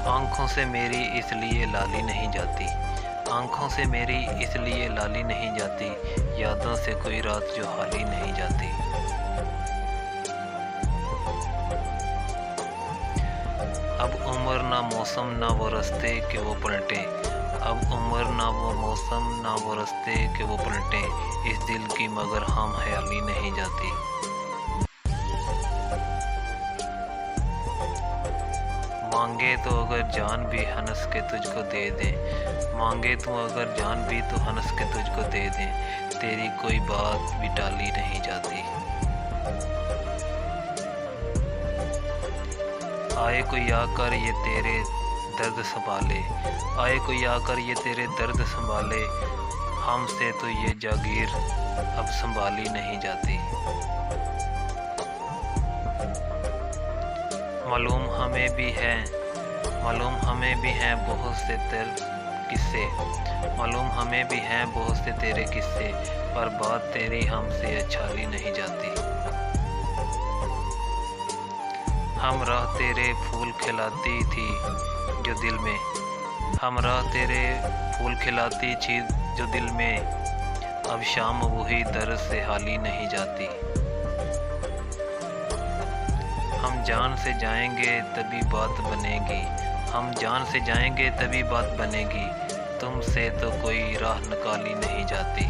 आँखों से मेरी इसलिए लाली नहीं जाती, आँखों से मेरी इसलिए लाली नहीं जाती, यादों से कोई रात जो हाली नहीं जाती। अब उम्र ना मौसम ना वो रास्ते कि वो पलटे, अब उम्र ना वो मौसम ना वो रास्ते कि वो पलटे, इस दिल की मगर हम ख्याली नहीं जाती। मांगे तो अगर जान भी हंस के तुझको दे दें, मांगे तो अगर जान भी तो हंस के तुझको दे दें, तेरी कोई बात भी टाली नहीं जाती। आए कोई आकर ये तेरे दर्द संभाले, आए कोई आकर ये तेरे दर्द संभाले, हमसे तो ये जागीर अब संभाली नहीं जाती। मालूम हमें भी है, मालूम हमें भी हैं बहुत से तेरे किस्से, मालूम हमें भी हैं बहुत से तेरे किस्से, पर बात तेरी हमसे अच्छाली नहीं जाती। हम राह तेरे फूल खिलाती थी जो दिल में, हम राह तेरे फूल खिलाती थी जो दिल में, अब शाम वही दर्द से हाली नहीं जाती। हम जान से जाएंगे तभी बात बनेगी, हम जान से जाएंगे तभी बात बनेगी, तुमसे तो कोई राह निकाली नहीं जाती।